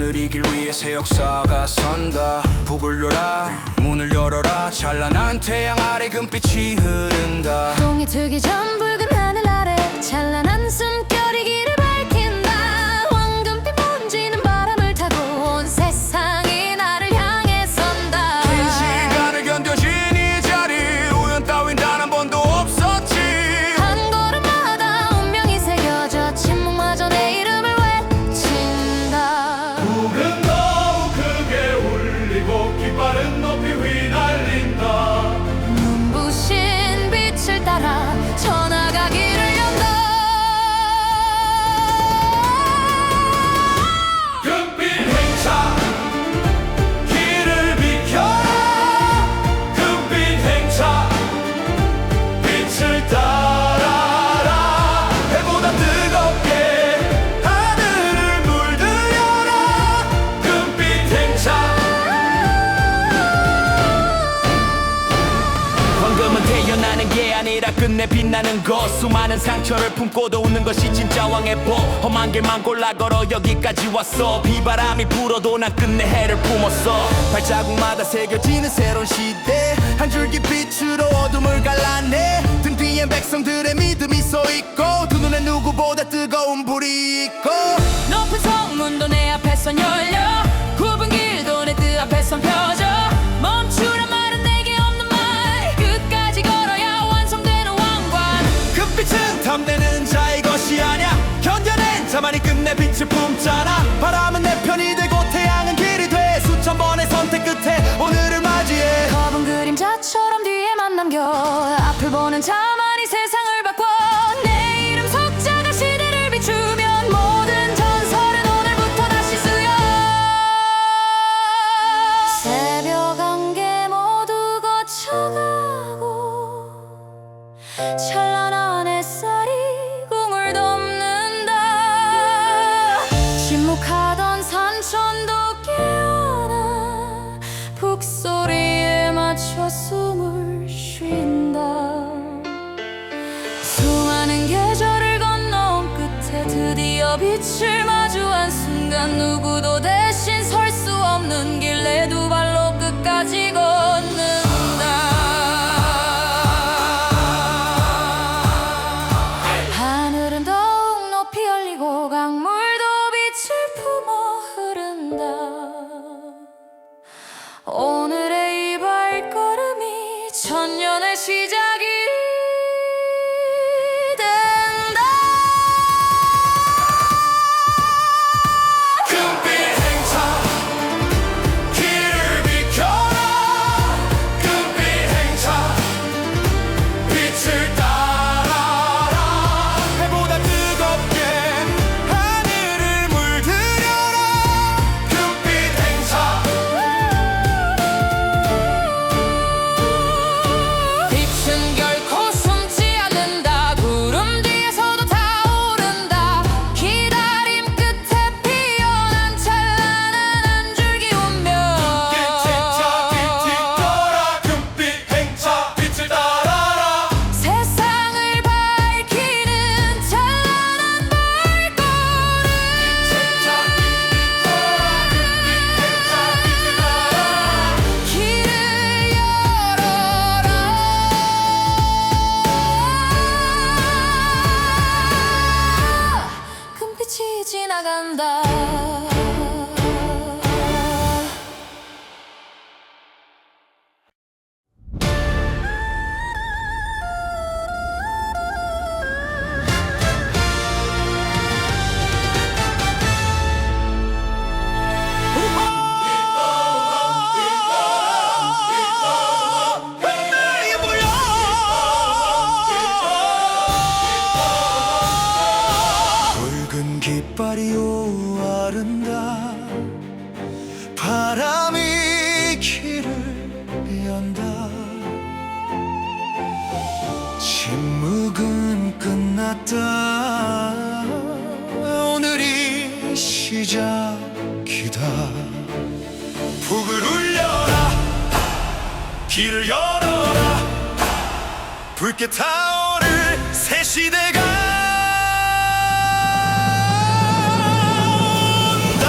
오늘 이 길 위에 새 역사가 선다. 북을 열라 문을 열어라 찬란한 태양 아래 금빛이 흐른다. 동이 트기 전 붉은 하늘 아래 찬란한 숨결이 길을 밝힌다. 황금빛 번지는 바람을 타고 온 세상이 나를 향해 선다. 긴 시간을 견뎌진 이 자리 우연 따윈 단 한 번도 없었지. 한 걸음마다 운명이 새겨져 침묵마저 내 이름을 외친다. 북은 너무 크게 울리고 깃발은 높이 휘날린다. 눈부신 빛을 따라 전화가기를 연다. 금빛 행차 길을 비켜라. 금빛 행차 빛을 따라라. 해보다 뜨겁게 하늘을 물들여라. 금빛 행차. 황금은 태어나는 게 아니라 끝내 빛나는 것. 수많은 상처를 품고도 웃는 것이 진짜 왕의 복. 험한 길만 골라 걸어 여기까지 왔어. 비바람이 불어도 난 끝내 해를 품었어. 발자국마다 새겨지는 새로운 시대. 한 줄기 빛으로 어둠을 갈라내. 등 뒤엔 백성들의 믿음이 서-있고 두 눈에 누구보다 뜨거운 불이 있고. 높은 성문도 내 앞에선 열려 굽은 길도 내 뜻 앞에선 펴져. 멈추란 말은 내게 없는 말. 끝까지 걸어야 완성되는 왕관. 금빛은 탐내는 자의 것이 아냐. 견뎌낸 자만이 끝내 빛을 품잖아. 바람은 내 편이 되고 태양은 길이 돼. 수천 번의 선택 끝에 오늘을 맞이해. 검은 그림자처럼 뒤에만 남겨 앞을 보는 자만이 세상을 바꿔. 내 이름 석자가 시대를 비추면 모든 전설은 오늘부터 다시 쓰여. 새벽 안개 모두 거쳐가고 찬란한 햇살이 공을 덮는다. 침묵하던 산천도 깨어나 북소리에 맞춰 숨을 쉰다. 수많은 계절을 건너온 끝에 드디어 빛을 마주한 순간 누구도 대신 설 수 없는 길 내 두 발로 끝까지 걷는다. 하늘은 더욱 높이 열리고 강물도 빛을 품어 흐른다. 오늘의 이 발걸음이 천년의 시작이 된다. 금빛 행차 길을 비켜라. 금빛 행차 빛을 따라라. 해보다 뜨겁게 하늘을 물들여라. 금빛 행차. 빛은 결코 숨지 않는다. 구름 뒤에서도 타오른다. 기다림 끝에 피어난 찬란한 한 줄기 운명. 빛행차 빛이 떠라. 금빛 행차 빛을 따라라. 세상을 밝히는 찬란한 발걸음. 길을 열어라. 금빛이 지나간다. 붉은 깃발이 오아른다. 바람이 길을 연다. 침묵은 끝났다. 오늘이 시작이다. 북을 울려라. 길을 열어라. 붉게 타오를 새 시대가 온다.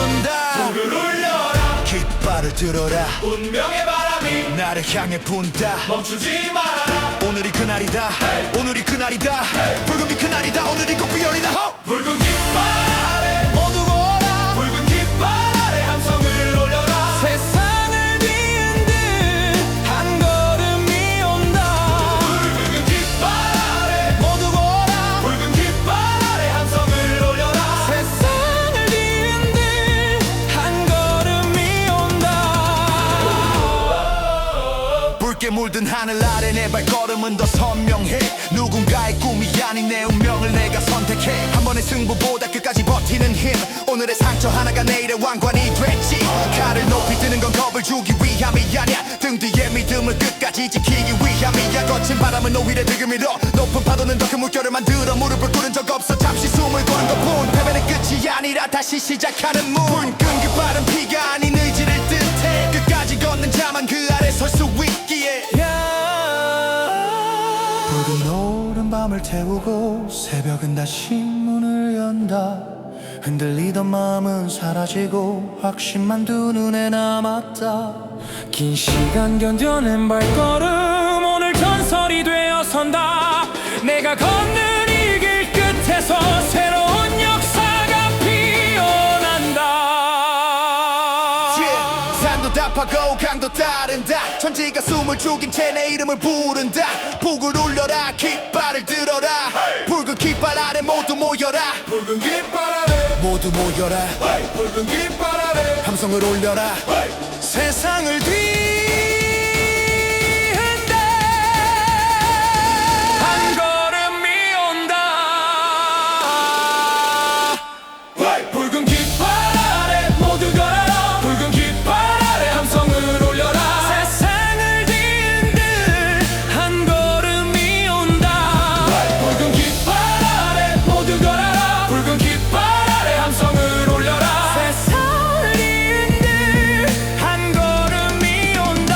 온다. 불을 울려라. 깃발을 들어라. 운명의 바람이 나를 향해 분다. 멈추지 말아라. 오늘이 그날이다. 오늘이 그날이다. 붉은 빛 그날이다. 오늘이 꽃피어리다. 붉은 깃발 아래 모두 모여라. 붉은 깃발 아래 함성을 올려라. 세상을 뒤흔들 한 걸음이 온다. 붉은 깃발 아래 모두 모여라. 붉은 깃발 아래 함성을 올려라. 세상을 뒤흔들 한 걸음이 온다. 붉게 물든 하늘 아래 내 발걸음은 더 선명해. 누군가의 꿈이 아닌 내 운명을 내가 선택해. 한 번의 승부보다 끝까지 버티는 힘. 오늘의 상처 하나가 내일의 왕관이 됐지. 칼을 높이 드는 건 겁을 주기 위함이 아니야. 등 뒤에 믿음을 끝까지 지키기 위함이야. 거친 바람은 오히려 등을 밀어. 높은 파도는 더 큰 물결을 만들어. 무릎을 꿇은 적 없어. 잠시 숨을 고른 것뿐. 패배는 끝이 아니라 다시 시작하는 문. 붉은 깃발은 피가 아닌 의지를 뜻해. 끝까지 걷는 자만 그 아래 설 수 있기에. 붉은 노을은 밤을 태우고 새벽은 다시 문을 연다. 흔들리던 마음은 사라지고 확신만 두 눈에 남았다. 긴 시간 견뎌낸 발걸음 오늘 전설이 되어 선다. 내가 걷는 이 길 끝에서 새로운 역사가 피어난다. 산도 답하고 강도 따른다. 천지가 숨을 죽인 채 내 이름을 부른다. 북을 울려라. 깃발을 들어라. 붉은 깃발 아래 모두 모여라. 붉은 깃발 아래 모두 모여라. 붉은 깃발 아래 함성을 올려라. 세상을 뒤흔들 한 걸음이 온다. 붉은 깃발 아래 모두 걸어라. 붉은 깃발 아래 함성을 올려라. 세상을 뒤흔들 한 걸음이 온다. 붉은 깃발 아래 모두 걸어라. 붉은 깃발 아래 함성을 올려라. 세상을 뒤흔들 한 걸음이 온다.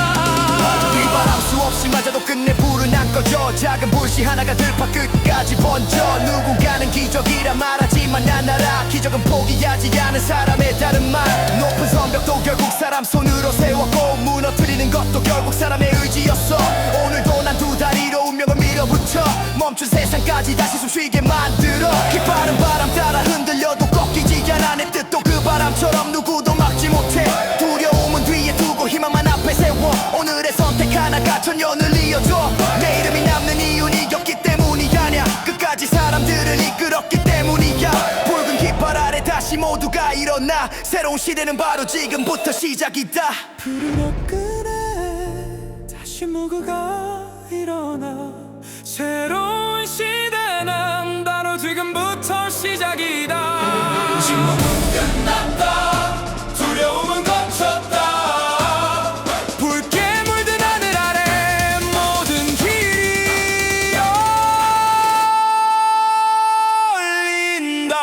비바람 수 없이 맞아도 끝내 불은 안 꺼져. 작은 불씨 하나가 들파 끝까지 번져. 누군가는 기적이라 말하지만 난 알아. 기적은 포기하지 않은 사람의 다른 말. 높은 성벽도 결국 사람 손으로 세웠고 무너뜨리는 것도 결국 사람의 의지였어. 오늘도 난 두 다리로 운명을 밀어붙여 멈춘 세상까지 다시 숨쉬게 만들어. 깃발은 바람 따라 흔들려도 꺾이지 않아. 내 뜻도 그 바람처럼 누구도 막지 못해. 두려움은 뒤에 두고 희망만 앞에 세워. 오늘의 선택 하나가 천년을 이어줘. 내 이름이 남는 이유는 이겼기 때문이 아냐. 끝까지 사람들을 이끌었기 때문이야. 붉은 깃발 아래 다시 모두가 일어나. 새로운 시대는 바로 지금부터 시작이다. 푸른 끝에 다시 모두가 일어나. 새로운 시대는 바로 지금부터 시작이다. 끝났다. 두려움은 거쳤다. 붉게 물든 하늘 아래 모든 길이 열린다.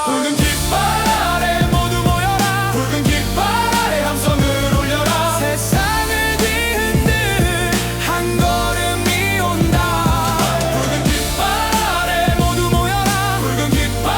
붉은 깃발 아래 모두 모여라. 붉은 깃발 아래 함성을 올려라. 세상을 뒤흔들 한 걸음이 온다. 붉은 깃발 아래 모두 모여라. 붉은 깃발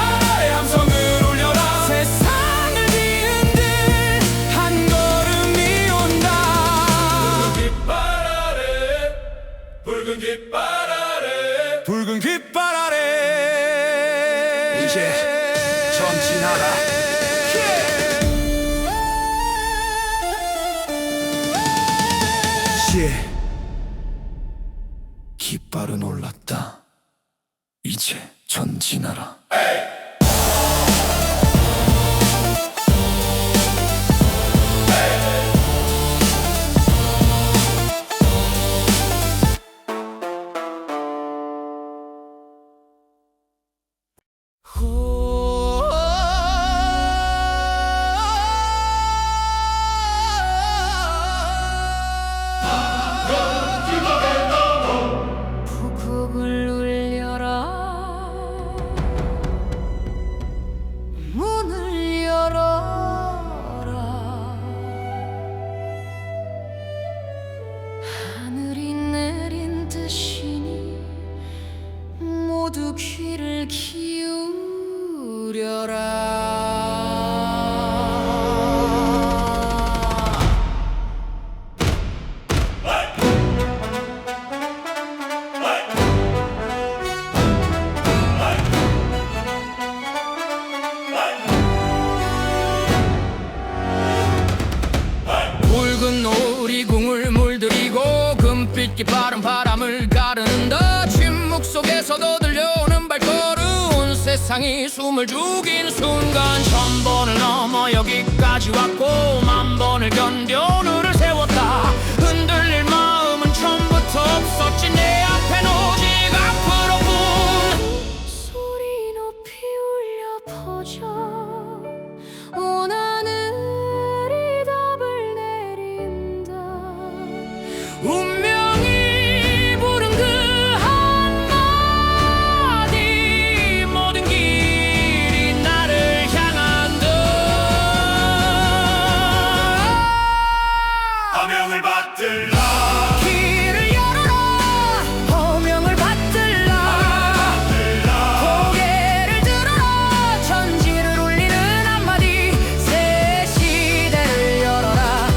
깊기 빠른 바람을 가르는다. 침묵 속에서도 들려오는 발걸음, 온 세상이 숨을 죽인 순간. 1000번을 넘어 여기까지 왔고 만 번을 견뎌 오늘을 세웠다. 흔들릴 마음은 처음부터 없었지. 내 앞엔 오직 앞으로뿐. 소리 높이 울려 퍼져 온 하늘이 답을 내린다. 운명이 부른 그 한마디, 모든 길이 나를 향한다. 허명을 받들라. 길을 열어라. 호명을 받들라. 고개를 들어라. 천지를 울리는 한마디, 새 시대를 열어라.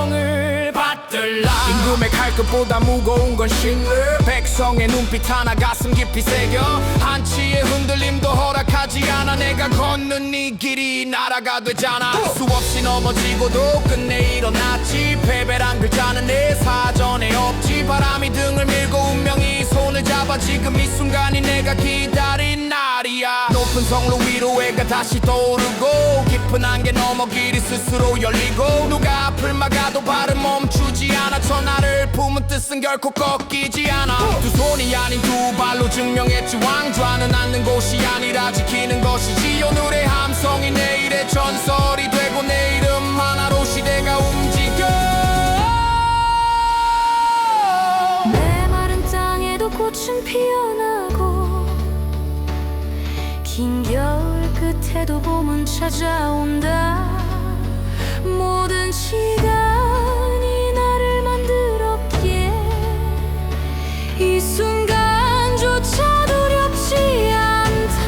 호명을 받들라. 임금의 칼끝보다 무거운 건 신뢰. 백성의 눈빛 하나 가슴 깊이 새겨. 한치의 흔들림도 허락하지 않아. 내가 걷는 이 길이 나라가 되잖아. 수없이 넘어지고도 끝내 일어났지. 패배란 글자는 내 사전에 없지. 바람이 등을 밀고 운명이 손을 잡아. 지금 이 순간이 내가 기다린 날이야. 높은 성로 위로 해가 다시 떠오르고 깊은 안개 넘어 길이 스스로 열리고. 누가 앞을 막아도 발은 멈추지 않아. 천하를 품은 뜻은 결코 꺾이지 않아. 두 손이 아닌 두 발로 증명했지. 왕좌는 앉는 곳이 아니라 지키는 것이지. 오늘의 함성이 내일의 전설이 되고 내 이름 하나로 시대가 움직여. 메마른 땅에도 꽃은 피어나고 긴 겨울 끝에도 봄은 찾아온다. 모든 시간이 나를 만들었기에 이 순간조차 두렵지 않다.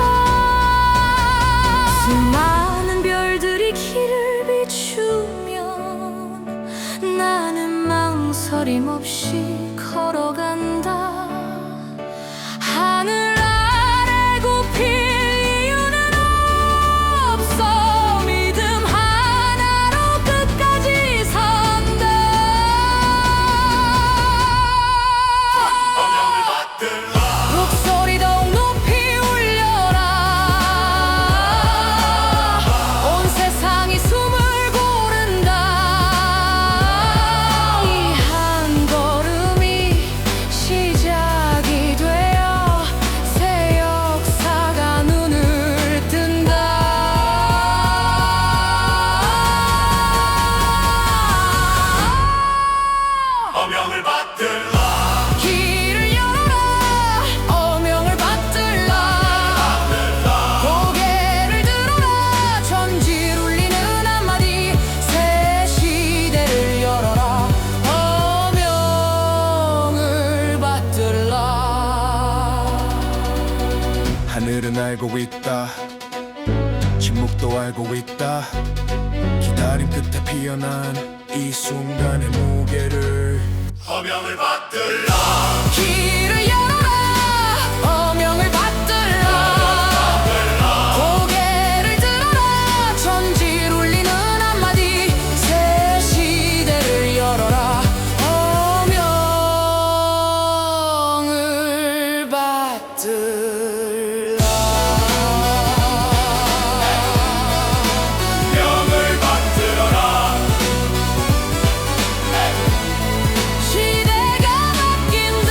수많은 별들이 길을 비추면 나는 망설임 없이 걸어간다. 하늘 아래 굽힐 이유는 없어. 믿음 하나로 끝까지 선다. 목소리 더욱 높이 울려라. 온 세상이 숨을 고른다. 이 한 걸음이 시작이 되어 새 역사가 눈을 뜬다. 허명을 받들라. 길을 열어라. 어명을 받들라. 고개를 들어라. 천지를 울리는 한마디, 새 시대를 열어라. 어명을 받들라. 하늘은 알고 있다. 침묵도 알고 있다. 기다림 끝에 피어난 이 순간의 무게를. 허명을 받들라. 길을 열어라. 어명을 받들라. 고개를 들어라. 천지를 울리는 한마디, 새 시대를 열어라. 어명을 받들라. 명을 받들어라. 시대가 바뀐다.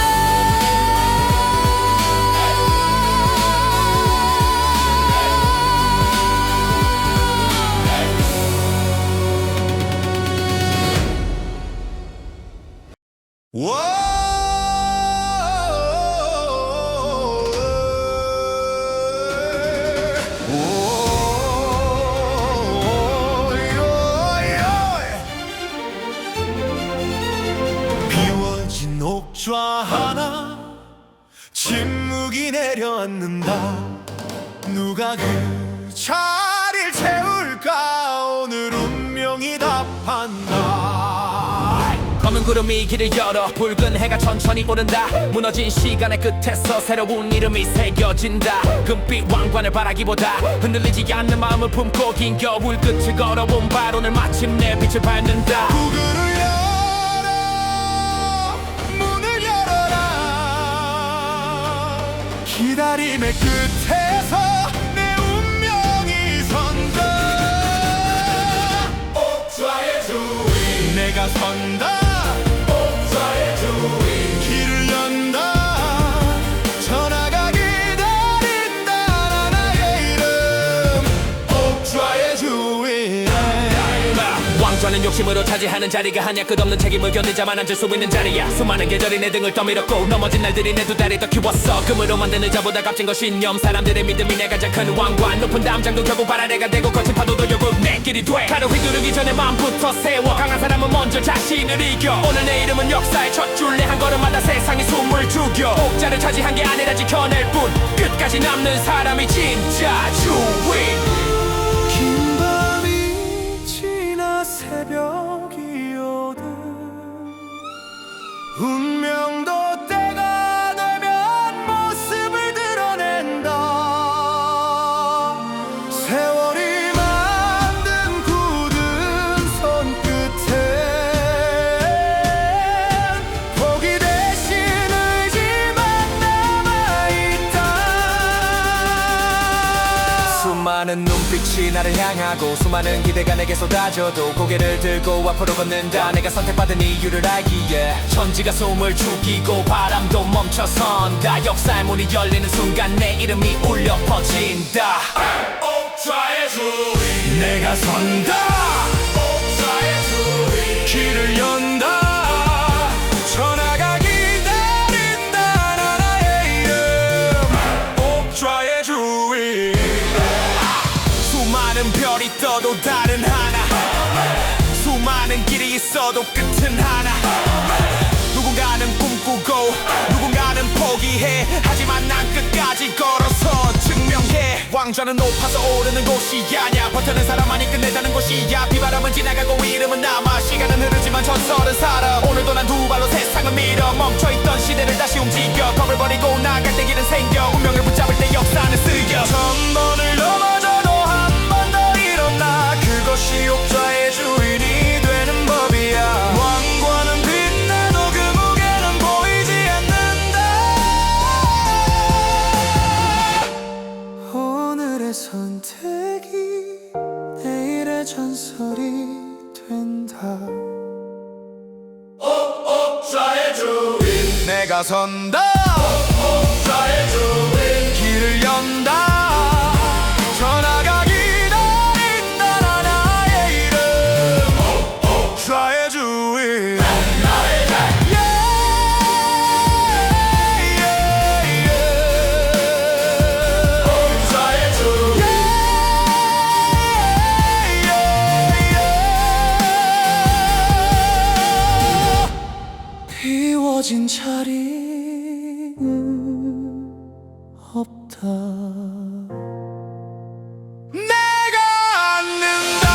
비워진 옥좌 하나, 침묵이 내려앉는다. 누가 그 자리를 채울까? 오늘 운명이 답한다. 검은 구름이 길을 열어 붉은 해가 천천히 오른다. 무너진 시간의 끝에서 새로운 이름이 새겨진다. 금빛 왕관을 바라기보다 흔들리지 않는 마음을 품고 긴 겨울 끝을 걸어온 발언을 마침내 빛을 밟는다. 구글을 열어. 기다림의 끝에서 내 운명이 선다. 옥좌의 주인 내가 선다. 옥좌의 주인 길을 연다. 전하가 기다린다. 나의 이름 옥좌의 주인. 왕좌는 욕심으로 차지하는 자리가 아냐. 끝없는 책임을 견딘 자만 앉을 수 있는 자리야. 수많은 계절이 내 등을 떠밀었고 넘어진 날들이 내 두 다리 더 키웠어. 금으로 만든 의자보다 값진 것 신념. 사람들의 믿음이 내 가장 큰 왕관. 높은 담장도 결국 바라래가 되고 거친 파도도 결국 내 길이 돼. 칼을 휘두르기 전에 마음부터 세워. 강한 사람은 먼저 자신을 이겨. 오늘 내 이름은 역사의 첫 줄. 내 한 걸음마다 세상이 숨을 죽여. 옥자를 차지한 게 아니라 지켜낼 뿐. 끝까지 남는 사람이 진짜 주인. 긴 밤이 지나 새벽이 오듯 운명도 때가 되면 모습을 드러낸다. 세월이 만든 굳은 손끝에 포기 대신 의지만 남아있다. 수많은 눈빛이 나를 향하고 수많은 기대가 내게 쏟아져도 고개를 들고 앞으로 걷는다. 내가 선택받은 이유를 알기에 천지가 숨을 죽이고 바람도 멈춰선다. 역사의 문이 열리는 순간 내 이름이 울려 퍼진다. 옥좌의 주인 내가 선다. 옥좌의 주인 길을 연다. 전하가 기다린다. 나의 이름 옥좌의 주인. 수많은 별이 떠도 다른 하나. 수많은 길이 있어도 끝은 하나. 누군가는 꿈꾸고 누군가는 포기해. 하지만 난 끝까지 걸어서 증명해. 왕좌는 높아서 오르는 곳이 아냐. 버티는 사람만이 끝내자는 곳이야. 비바람은 지나가고 이름은 남아. 시간은 흐르지만 전설은 살아. 오늘도 난 두 발로 세상을 밀어. 멈춰있던 시대를 다시 움직여. 겁을 버리고 나아갈 때 길은 생겨. 운명을 붙잡을 때 역사는 쓰여. 천 번을 넘어져도 한 번 더 일어나. 그것이 옥좌의 주인이 되는 법이야. 왕관은 빛나도 그 무게는 보이지 않는다. 오늘의 선택이 내일의 전설이 된다. 옥좌의 주인 내가 선다. 옥좌의 주인 길을 연다. 전하가 기다린다. 나의 이름 옥좌의 주인. 옥좌의 주인. 비워진 자리는 없다. 내가 앉는다.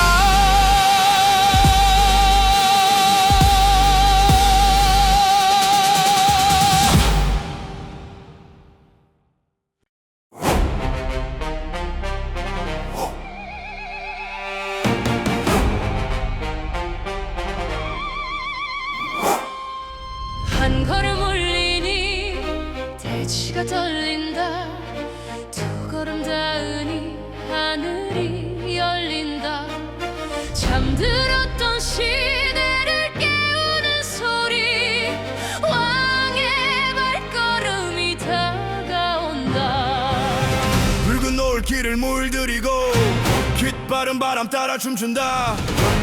한 걸음 올리니 대지가 떨린다. 두 걸음 닿으니 하늘이 열린다. 잠들었던 시대를 깨우는 소리. 왕의 발걸음이 다가온다. 붉은 노을길을 물들이고 깃바른 바람 따라 춤춘다.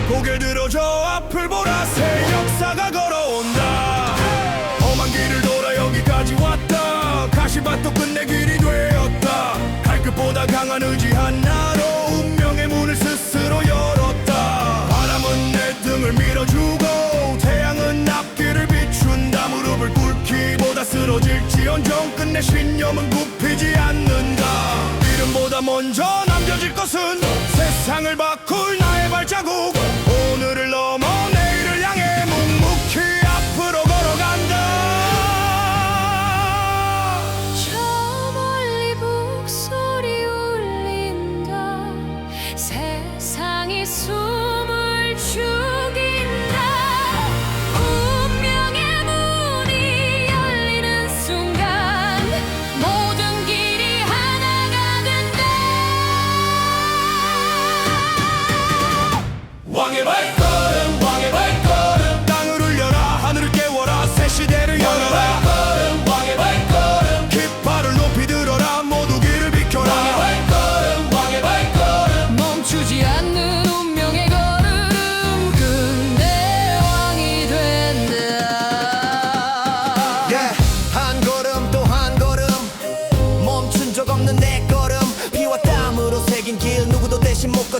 고개 들어 저 앞을 보라. 새 역사가 걸어온다. 험한 길을 돌아 여기까지 왔다. 가시밭도 끝내 길이 되었다. 칼끝보다 강한 의지 하나로 운명의 문을 스스로 열었다. 바람은 내 등을 밀어주고 태양은 앞길을 비춘다. 무릎을 꿇기보다 쓰러질지언정 끝내 신념은 굽히지 않는다. 이름보다 먼저 남겨질 것은 세상을 바꿀 나의 발자국. 오늘을 넘어 내일을 향해 묵묵히 앞으로 걸어간다. 저 멀리 북소리 울린다. 세상이 숨을 죽인다. 운명의 문이 열리는 순간 모든 길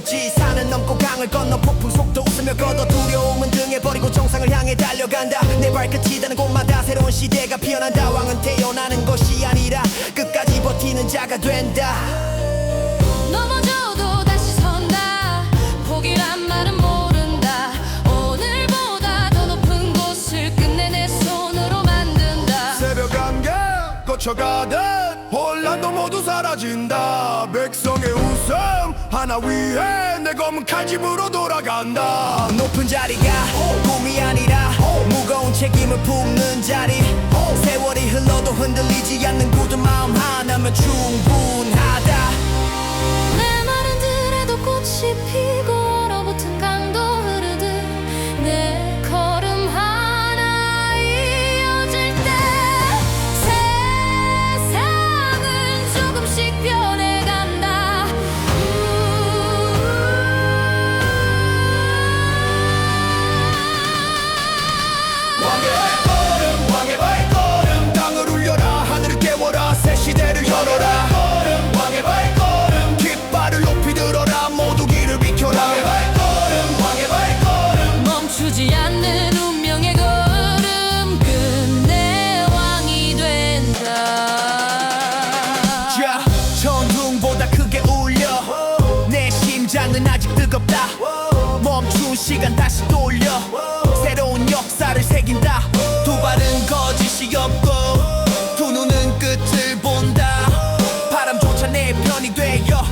거지. 산을 넘고 강을 건너 폭풍 속도 웃으며 걷어 두려움은 등에 버리고 정상을 향해 달려간다. 내 발끝이 닿는 곳마다 새로운 시대가 피어난다. 왕은 태어나는 것이 아니라 끝까지 버티는 자가 된다. 넘어져도 다시 선다. 포기란 말은 모른다. 오늘보다 더 높은 곳을 끝내 내 손으로 만든다. 새벽 안개 거쳐가듯 혼란도 모두 사라진다. 백성의 웃음 하나 위에 내 검은 칼집으로 돌아간다. 높은 자리가 꿈이 아니라 무거운 책임을 품는 자리. 세월이 흘러도 흔들리지 않는 굳은 마음 하나면 충분하다. 내 마른 들에도 꽃이 피고 얼어붙은 강도 흐르듯 내 걸음 하나 이어질 때 세상은 조금씩 변해간다. 왕의 발걸음 왕의 발걸음 땅을 울려라 하늘을 깨워라 새 시대를 열어라. 왕의 발걸음 깃발을 높이 들어라 모두 길을 비켜라. 왕의 발걸음 왕의 발걸음 멈추지 않는 운명의 걸음 끝내 왕이 된다. 자, 전둥보다 크게 울려. 내 심장은 아직 뜨겁다. 멈춘 시간 다시 돌려 새로운 역사를 새긴다. 두 발은 거짓이 없고 두 눈은 끝을 본다. 바람조차 내 편이 되어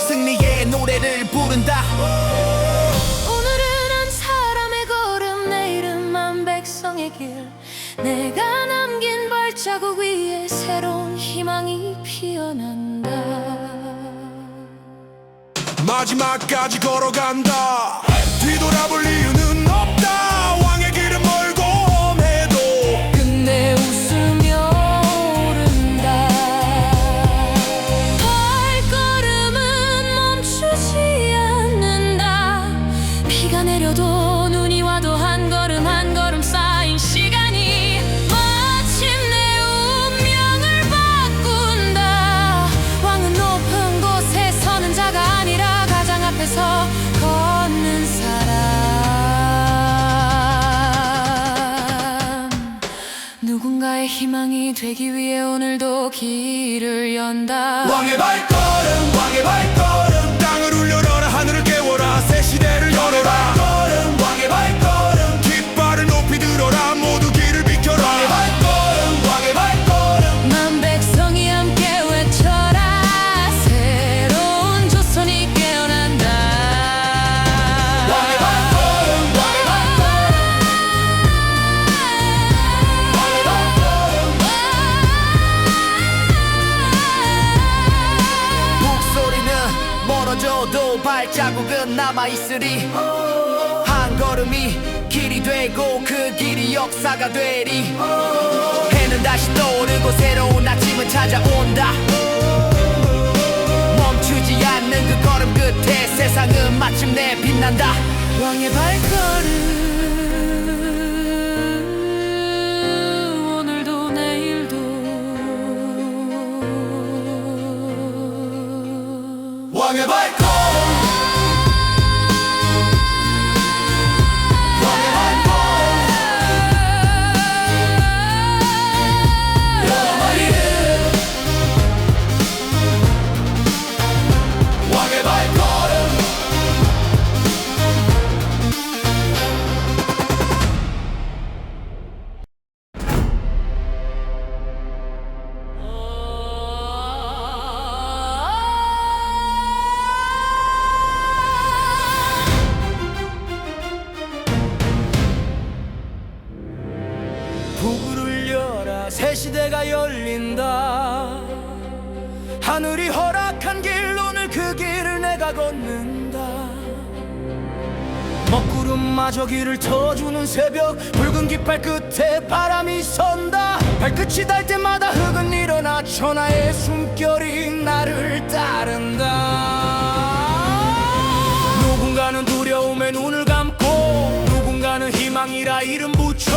승리의 노래를 부른다. 오늘은 한 사람의 걸음 내일은 백성의 길. 내가 남긴 발자국 위에 새로운 희망이 피어난다. 마지막까지 걸어간다. 뒤돌아볼 이유는 없다. 왕의 길은 멀고 험해도 끝내 웃으며 오른다. 발걸음은 멈추지 않는다. 비가 내려도 눈이 와도 한 걸음 한 걸음 쌓인 시간이 마침내 운명을 바꾼다. 왕은 높은 곳에 서는 자가 아니라 가장 앞에서 걷는 사람. 누군가의 희망이 되기 위해 오늘도 길을 연다. 왕의 발걸음 왕의 발걸음 땅을 울려라 하늘을 깨워라 새 시대를 열어라. 왕의 발걸음 깃발을 높이 들어라 모두 길을 비켜라. 왕의 발걸음 왕의 발걸음 만 백성이 함께 외쳐라. 새로운 조선이 깨어난다. 왕의 발걸음 왕의 발걸음 왕의 발걸음 북소리는 멀어져도 발자국은 남아있으리. 한 걸음이 길이 되고 그 길이 역사가 되리. 해는 다시 떠오르고 새로운 아침은 찾아온다. 멈추지 않는 그 걸음 끝에 세상은 마침내 빛난다. 왕의 발걸음 오늘도 내일도 왕의 발걸음 왕의 발걸음 왕의 발걸음 북을 울려라 새 시대가 열린다. 하늘이 허락한 길 오늘 그 길을 내가 걷는다. 먹구름마저 길을 터주는 새벽 붉은 깃발 끝에 바람이 선다. 발끝이 닿을 때마다 흙은 일어나 천하의 숨결이 나를 따른다. 누군가는 두려움에 눈을 감고 누군가는 희망이라 이름 붙여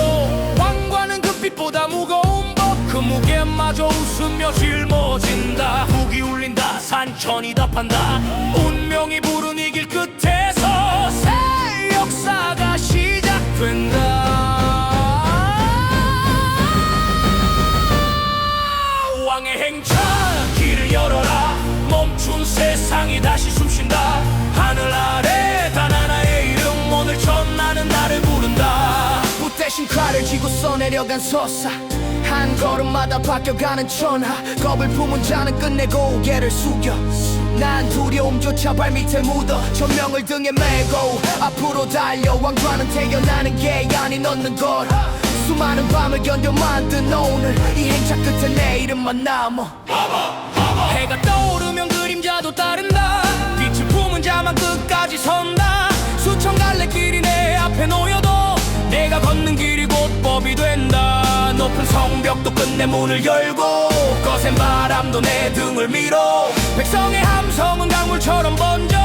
왕과는 금빛보다 무거운 법 그 무게마저 웃으며 짊어진다. 북이 울린다 산천이 답한다. 운명이 부른 이 길 신칼을 쥐고서 내려간 서사 한 걸음마다 바뀌어가는 천하 겁을 품은 자는 끝내 고개를 숙여 난 두려움조차 발밑에 묻어 천명을 등에 메고 앞으로 달려 왕좌는 태어나는 게 아닌 얻는 것 수많은 밤을 견뎌 만든 오늘 이 행차 끝에 내 이름만 남아 해가 떠오르면 그림자도 따른다 빛을 품은 자만 끝까지 선다 수천 갈래 길이 내 앞에 놓여도 내가 걷는 길이 곧 법이 된다 높은 성벽도 끝내 문을 열고 거센 바람도 내 등을 밀어 백성의 함성은 강물처럼 번져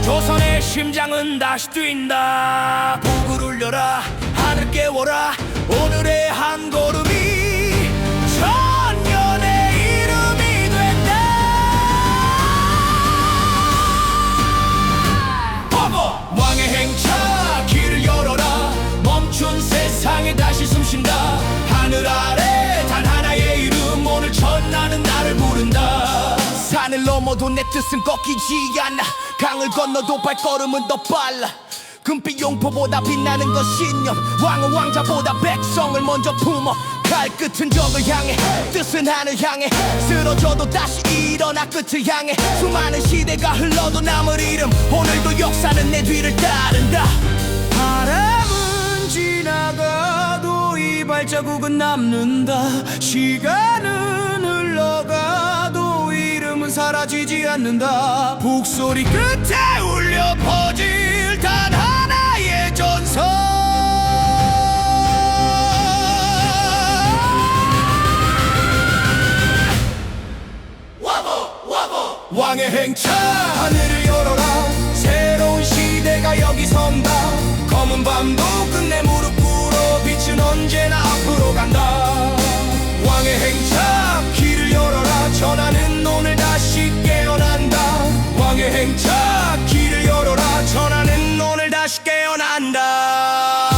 조선의 심장은 다시 뛴다 북을 울려라 하늘 깨워라 오늘의 한 걸음이 천년의 이름이 된다 왕의 행차 길을 열어라 멈춘 세상에 다시 숨쉰다 하늘 아래 단 하나의 이름 오늘 천나는 나를 부른다 산을 넘어도 내 뜻은 꺾이지 않아 강을 건너도 발걸음은 더 빨라 금빛 용포보다 빛나는 건 신념 왕은 왕자보다 백성을 먼저 품어 칼끝은 적을 향해 뜻은 하늘 향해 쓰러져도 다시 일어나 끝을 향해 수많은 시대가 흘러도 남을 이름 오늘도 역사는 내 뒤를 따른다 바람은 지나가도 이 발자국은 남는다 시간은 흘러가도 이름은 사라지지 않는다 북소리 끝에 울려 퍼질 단 하나의 전설 왕의 행차 하늘을 열어라 새로운 시대가 여기 선다 검은 밤도 끝내 무릎 꿇어 빛은 언제나 앞으로 간다 왕의 행차 길을 열어라 전하는 오늘 다시 깨어난다 왕의 행차 길을 열어라 전하는 오늘 다시 깨어난다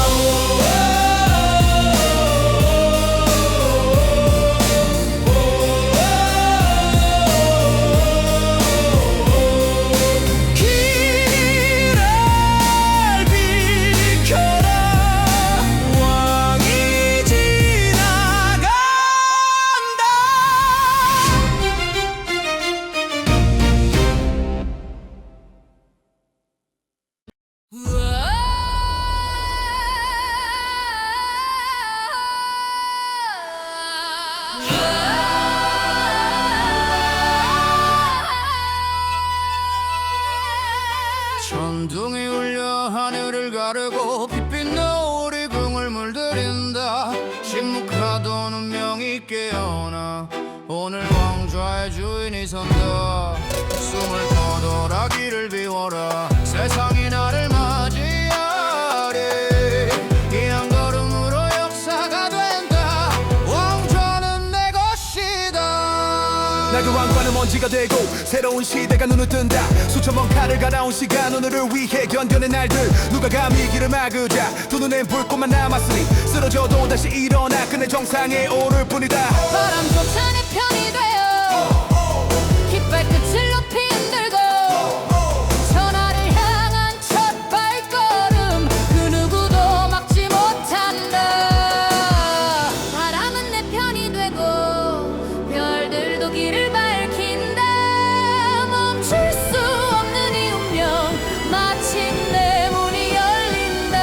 천둥이 울려 하늘을 가르고 빛빛 노을이 궁을 물들인다 침묵하던 운명이 깨어나 오늘 왕좌의 주인이 선다 숨을 거둬라 길을 비워라 세상이 나를 맞이하리 이 한 걸음으로 역사가 된다 왕좌는 내 것이다 나그 왕관은 먼지가 되고 새로운 시대가 눈을 뜬다 수천 번 칼을 갈아온 시간 오늘을 위해 견뎌낸 날들 누가 감히 길을 막으자 두 눈엔 불꽃만 남았으니 쓰러져도 다시 일어나 끝내 정상에 오를 뿐이다 바람조차 내 편이 되어 깃발 끝을 높이 흔들고 천하를 향한 첫 발걸음 그 누구도 막지 못한다 바람은 내 편이 되고 별들도 길을 밝힌다 멈출 수 없는 이 운명 마침내 문이 열린다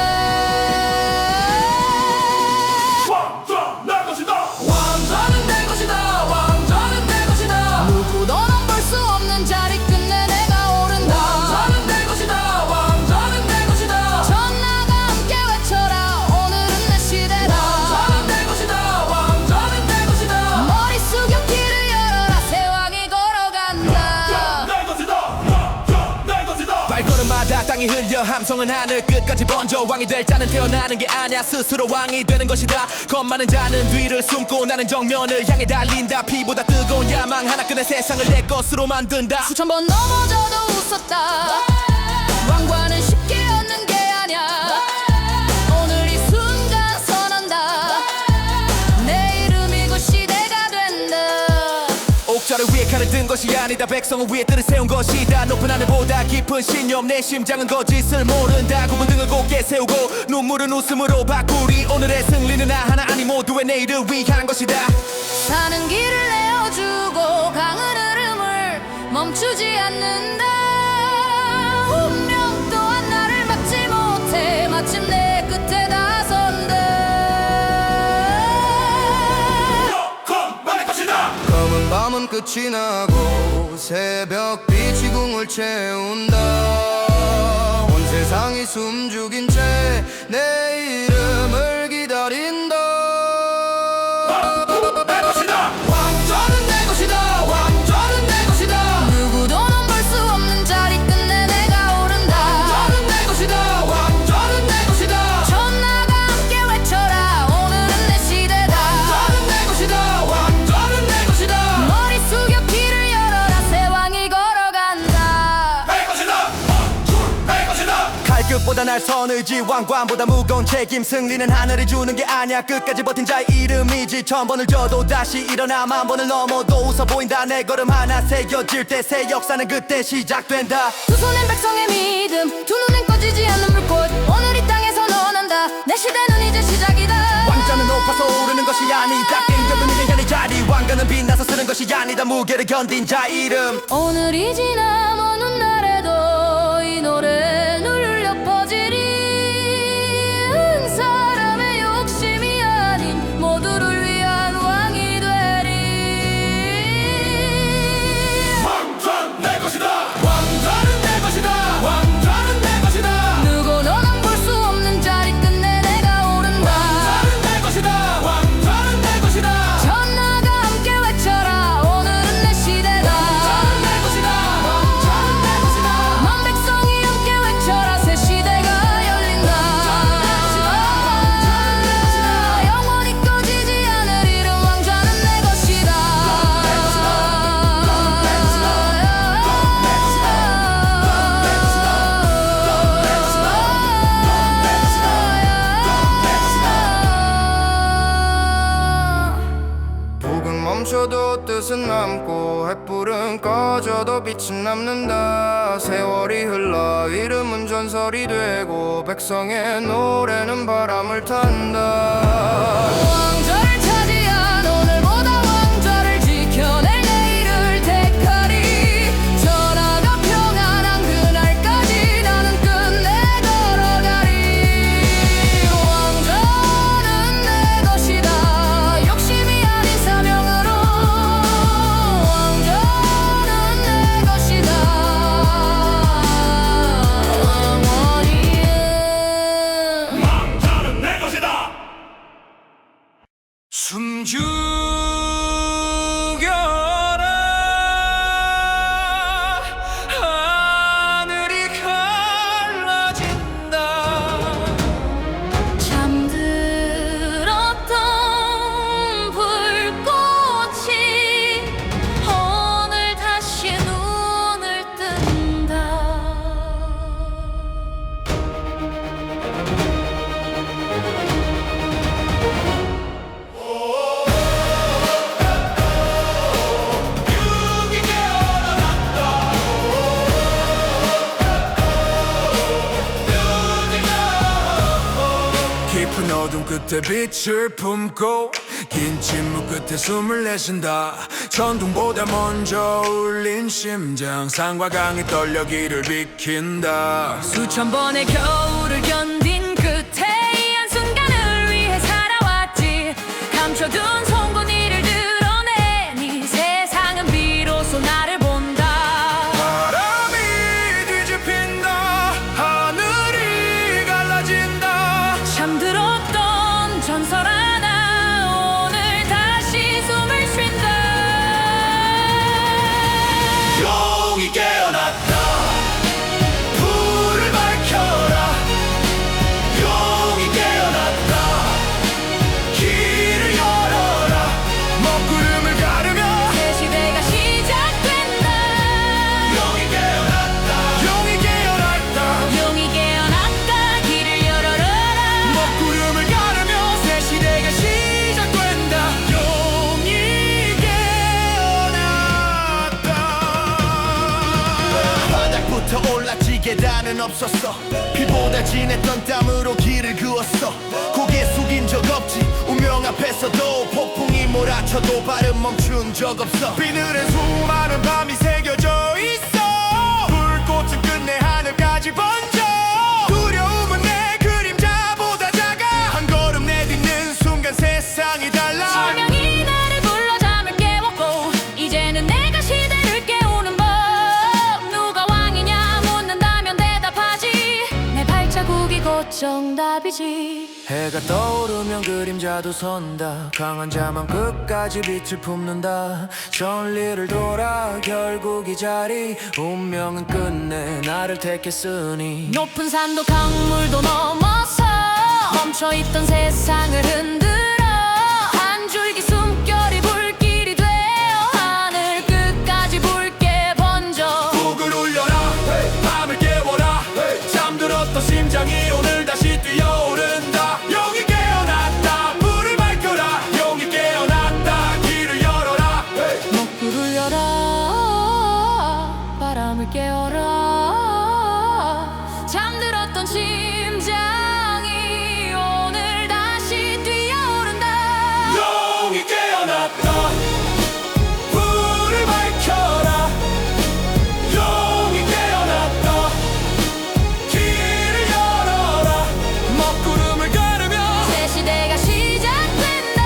왕좌는 내 것이다 왕좌는 내 것이다 누구도 넘볼 수 없는 자리 끝내 내가 오른다 왕좌는 내 것이다 왕좌는 내 것이다 전나가 함께 외쳐라 오늘은 내 시대다 왕좌는 내 것이다 왕좌는 내 것이다 머리 숙여 길을 열어라 새 왕이 걸어간다 내 것이다 내 것이다 발걸음마다 땅이 흘려 함성은 하늘 끝까지 번져 왕이 될 자는 태어나는 게 아니야 스스로 왕이 되는 것이다 겁 많은 자는 뒤를 숨고 나는 정면을 향해 달린다 피보다 뜨거운 야망 하나 끝내 세상을 내 것으로 만든다 수천 번 넘어져도 웃었다 왕관은 쉽게 얻는 게 아니야 오늘 이 순간 선한다 내 이름이 곧 시대가 된다 옥자를 위해 칼을 든 것이 아니다 백성을 위해 뜰을 세운 것이다 높은 하늘보다 깊은 신념 내 심장은 거짓을 모른다 구분 등을 곧게 세우고 눈물은 웃음으로 바꾸리 오늘의 승리는 하나 아니 모두의 내일을 위한 것이다 사는 길을 내어주고 강은 흐름을 멈추지 않는다 운명 또한 나를 막지 못해 마침내 끝에 나선다 검은 밤은 끝이 나고 새벽빛이 궁을 채운다 온 세상이 숨죽인 채 내 이름을 기다린다 내 것이다 왕좌는 내 것이다 왕좌는 내 것이다 누구도 넘볼 수 없는 자리 끝내 내가 오른다 왕좌는 내 것이다 왕좌는 내 것이다 전나가 함께 외쳐라 오늘은 내 시대다 왕좌는 내 것이다 왕좌는 내 것이다 머리 숙여 길을 열어라 새 왕이 걸어간다 내 것이다 내 것이다 칼끝보다 날 선의지 왕관보다 무거운 책임 승리는 하늘이 주는 게 아니야 끝까지 버틴 자의 이름이지 천 번을 져도 다시 일어나 만 번을 넘어도 웃어 보인다 내 걸음 하나 새겨질 때 새 역사는 그때 시작된다 두 손엔 백성의 믿음 두 눈엔 꺼지지 않는 불꽃 오늘 이 땅에서 너난다 내 시대는 이제 시작이다 왕자는 높아서 오르는 것이 아니다 땡겨든 이의 현의 자리 왕관은 빛나서 쓰는 것이 아니다 무게를 견딘 자 이름 오늘이 지나 먼 훗날에도 이 노래 울려 퍼지리 한 사람의 욕심이 아닌 모두를 위한 왕이 되리 왕좌는 내 것이다 왕좌는 내 것이다 왕좌는 내 것이다 누구도 넘볼 수 없는 자리 끝내 내가 오른다 왕좌는 내 것이다 왕좌는 내 것이다 전나가 함께 외쳐라 오늘은 내 시대다 왕좌는 내 것이다 왕좌는 내 것이다 만 백성이 함께 외쳐라 새 시대가 열린다 영원히 꺼지지 않을 이름 왕좌는 내 것이다 북은 멈춰도 뜻은 남고 횃불은 꺼져도 빛은 남는다 세월이 흘러 이름은 전설이 되고 백성의 노래는 바람을 탄다 왕좌를 차지한 오늘보다 왕좌를 지켜낼 내일을 택하리 전하가 평안한 그날까지 나는 끝내 걸어가리 왕좌는 내 것이다 욕심이 아닌 사명으로 왕좌는 내 것이다 영원히 왕자는 내 것이다 숨죽여라 하늘이 갈라진다 잠들었던 불꽃이 오늘 다시 눈을 뜬다 깊은 어둠 끝에 빛을 품고 긴 침묵 끝에 숨을 내쉰다 천둥보다 먼저 울린 심장 산과 강이 떨려 길을 비킨다 수천 번의 겨울을 견딘 끝에 이 한순간을 위해 살아왔지 감춰둔 송곳니를 드러내니 세상은 비로소 나를 본다 바람이 뒤집힌다 하늘이 갈라진다 잠들었던 전설 하나 오늘 다시 숨을 쉰다 용이 깨어났다 불을 밝혀라 용이 깨어났다 길을 열어라 날은 없었어. 피보다 진했던 땀으로 길을 그었어. 고개 숙인 적 없지. 운명 앞에서도 폭풍이 몰아쳐도 발은 멈춘 적 없어. 비늘에 수많은 밤이 새겨져 있어. 불꽃은 끝내 하늘까지 번져. 두려움은 내 그림자보다 작아. 한 걸음 내딛는 순간 세상이 달라. 소명이 나를 불러 잠을 깨웠고 이제는 내가 시대를 깨우는 법. 누가 왕이냐 묻는다면 대답하지. 내 발자국이 곧 정답이지. 해가 떠오르면 그림자도 선다. 강한 자만 끝까지 빛을 품는다. 천리를 돌아 결국 이 자리. 운명은 끝내 나를 택했으니. 높은 산도 강물도 넘어서 멈춰있던 세상을 흔들어. 한 줄기 숨결이 불길이 되어 하늘 끝까지 붉게 번져. 북을 울려라 밤을 깨워라. 잠들었던 심장이 오늘 다시 뛰어오른다. 용이 깨어났다. 불을 밝혀라. 용이 깨어났다. 길을 열어라. 먹구를 열어 바람을 깨워라. 잠들었던 심장이 오늘 다시 뛰어오른다. 용이 깨어났다. 불을 밝혀라. 용이 깨어났다. 길을 열어라. 먹구름을 가르며 새 시대가 시작된다.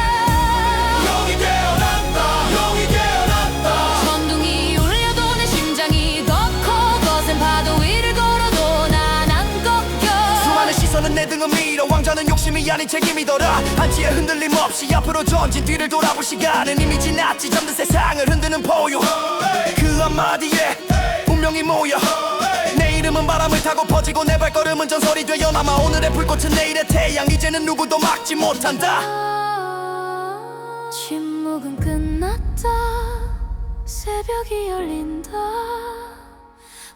용이 깨어났다. 용이 깨어났다. 천둥이 울려도 내 심장이 더 커. 거센 파도 위를 걸어도 난 안 꺾여. 수많은 시선은 내 등을 밀어. 왕좌는 욕심이 아닌 책임이더라. 한치의 흔들림 없이 앞으로 전진. 뒤를 돌아볼 시간은 이미 지났지. 잠든 세상을 흔드는 포유. 그 한마디에 운명이 모여. 내 이름은 바람을 타고 퍼지고 내 발걸음은 전설이 되어 남아. 오늘의 불꽃은 내일의 태양. 이제는 누구도 막지 못한다. 침묵은 끝났다. 새벽이 열린다.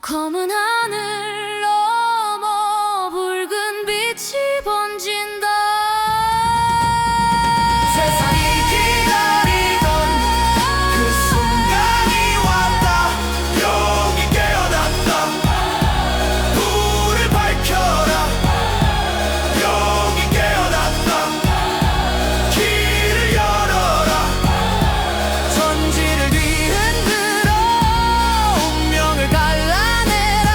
검은 하늘 넘어 붉은 빛이 번진다. 세상이 기다리던 그 순간이 왔다. 용이 깨어났다. 불을 밝혀라. 용이 깨어났다. 길을 열어라. 천지를 뒤흔들어 운명을 갈라내라.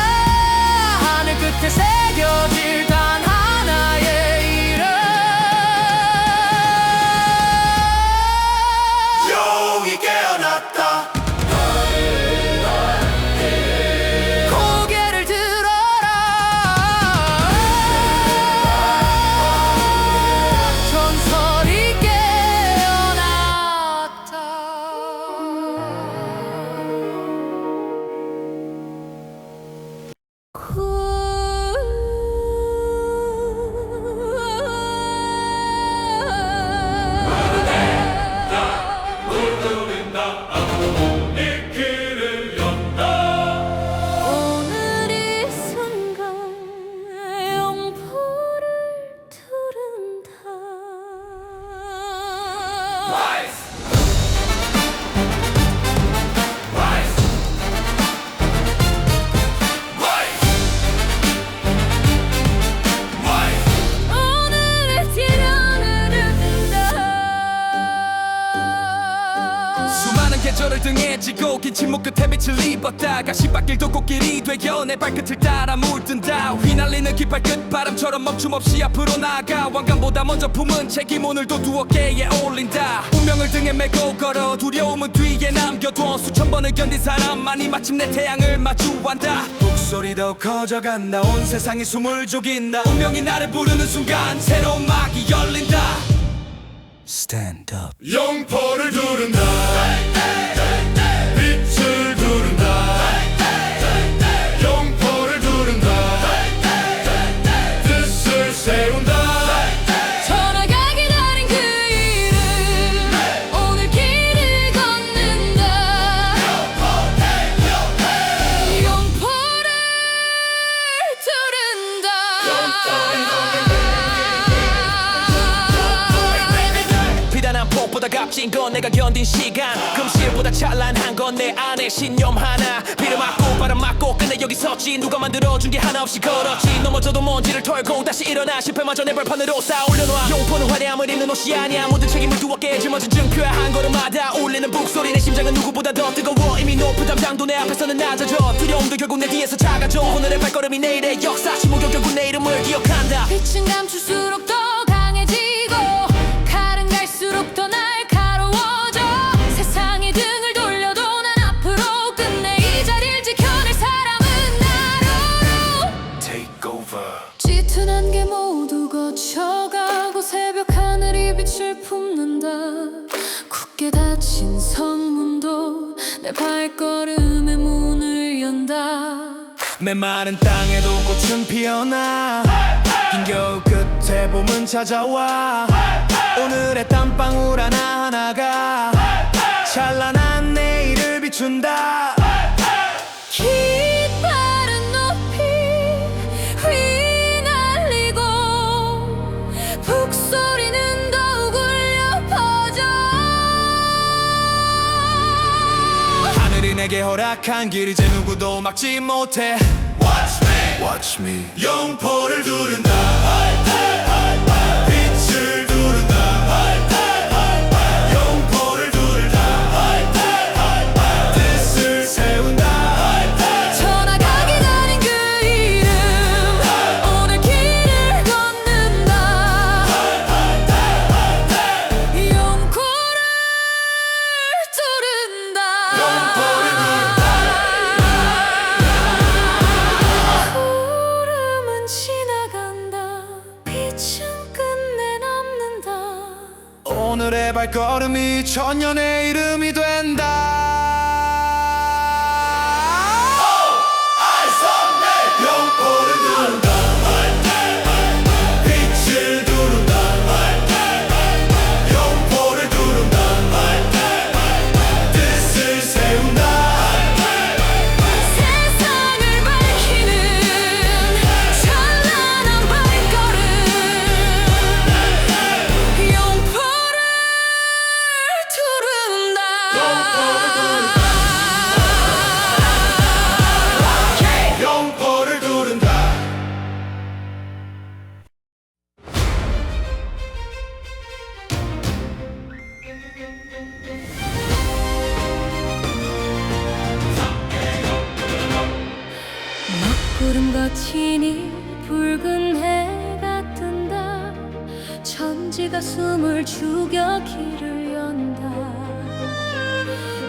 하늘 끝에 새겨질 단 하나의 이름. 용이 깨어났다. 고개를 들어라. 전설이 깨어났다. 오늘 이 순간 영포를 두른다. 오늘의 태양을 든다. 수많은 계절을 등에 지고 긴 침묵 끝에 빛을 입었다가 시바길도 꽃길이 되어 내 발끝을 따라 물든다. 휘날리는 깃발 끝 바람처럼 멈춤 없이 앞으로 나아가. 왕관보다 먼저 품은 책임 오늘도 두 어깨에 올린다. 운명을 등에 메고 걸어 두려움은 뒤에 남겨둬. 수천 번을 견딘 사람만이 마침내 태양을 마주한다. 목소리 더 커져간다. 온 세상이 숨을 죽인다. 운명이 나를 부르는 순간 새로운 막이 열린다. Stand up. 영포를 두른다. 빛을 두른다. 영포를 두른다. 뜻을 세운다. 전화가 기다린 그 이름 오늘 길을 걷는다. 영포를 두른다. 비단한 폭포 금실보다 값진 건 내가 견딘 시간 금실보다 찬란한 건 내 안에 신념 하나 비를 맞고 바람 맞고 끝내 여기 섰지 누가 만들어준 게 하나 없이 걸었지 넘어져도 먼지를 털고 다시 일어나 실패마저 내 발판으로 쌓아 올려놔 용포는 화려함을 입는 옷이 아니야 모든 책임을 두었게 짊어진 증표야 한 걸음마다 울리는 북소리 내 심장은 누구보다 더 뜨거워 이미 높은 담장도 내 앞에서는 낮아져 두려움도 결국 내 뒤에서 작아져 오늘의 발걸음이 내일의 역사 심호경 결국 내 이름을 기억한다 빛은 감출수록 더 강해지고 칼은 갈수록 더 날카로워져 세상이 등을 돌려도 난 앞으로 끝내 이 자리를 지켜낼 사람은 나로 Take over. 짙은 안개 모두 거쳐가고 새벽 하늘이 빛을 품는다 굳게 닫힌 성문도 내 발걸음의 문을 연다 메마른 땅에도 꽃은 피어나 긴 겨울 끝에 봄은 찾아와 오늘의 땀방울 하나하나가 찬란한 내일을 비춘다 깃발은 높이 휘날리고 북소리는 더욱 울려 퍼져 하늘이 내게 허락한 길 이제 누구도 막지 못해 Watch me, watch me 영포를 두른다 빛을 두른다 영포를 두른다 뜻을 세운다 전화가 기다린 그 이름 오늘 길을 걷는다 용코를 두른다 구름은 지나간다 빛은 끝내 남는다 오늘의 발걸음이 천년의 이름이 된다 영포를 두른다 빛을 두른다 영포를 두른다 뜻을 세운다 세상을 밝히는 찬란한 발걸음 용포를 두른다 영포를 두른다 구름 거친 이 붉은 해가 뜬다 천지가 숨을 죽여 길을 연다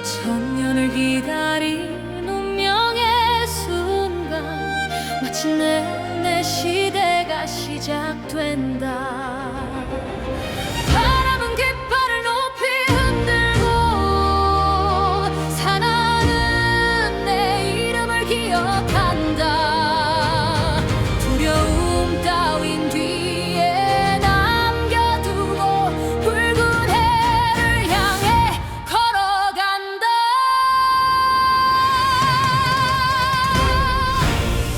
천년을 기다린 운명의 순간 마침내 내 시대가 시작된다 바람은 깃발을 높이 흔들고 사나는 내 이름을 기억한다 두려움 따윈 뒤에 남겨두고 붉은 해를 향해 걸어간다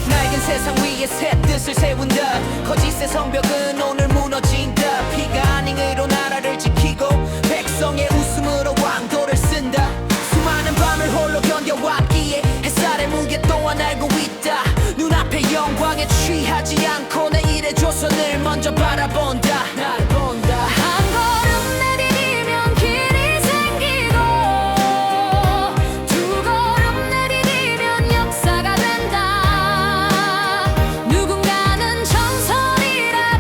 낡은 세상 위에 새 뜻을 세운다 거짓의 성벽은 오늘 무너진다 피가 닝으로 나라를 지키고 백성의 웃음으로 왕도를 쓴다 수많은 밤을 홀로 견뎌왔기에 햇살의 무게 또한 알고 있다 눈앞의 영광에 취하지 않고 내일의 조선을 먼저 바라본다 나를 본다 한 걸음 내디디면 길이 생기고 두 걸음 내디디면 역사가 된다 누군가는 전설이라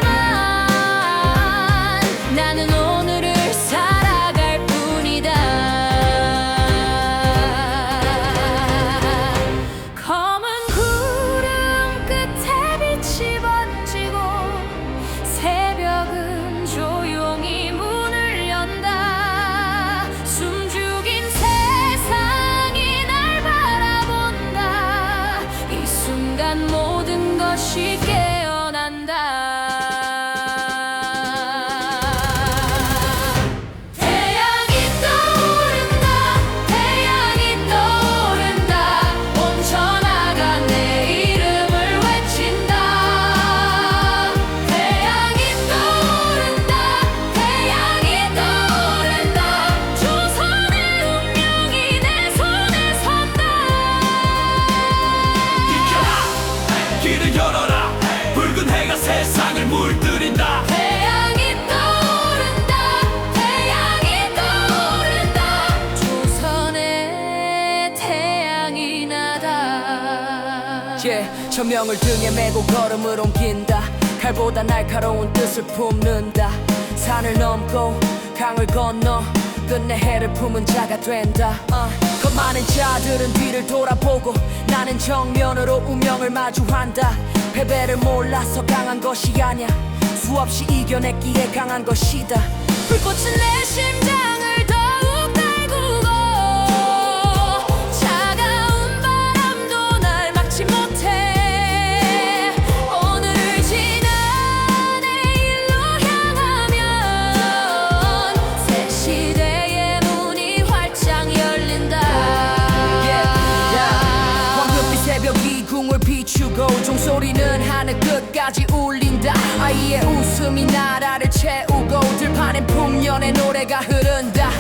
부르겠지만 나는 오늘을 살아갈 뿐이다 검은 구름 끝에 빛이 번지고 새벽은 조용히 문을 연다 숨죽인 세상이 날 바라본다 이 순간 모든 것이 깨어난다 태양이 떠오른다 태양이 떠오른다 온천하가 내 이름을 외친다 태양이 떠오른다 태양이 길을 열어라 붉은 해가 세상을 물들인다 태양이 떠오른다 태양이 떠오른다 조선의 태양이 나다 불꽃은 내 심장을 더욱 달구고 차가운 바람도 날 막지 못해 오늘을 지나 내일로 향하면 새 시대의 문이 활짝 열린다 황금빛 새벽이 궁을 비추고 종소리는 하늘 끝까지 울린다 아이의 웃음이 나라를 채우고 들판엔 풍년의 노래가 흐른다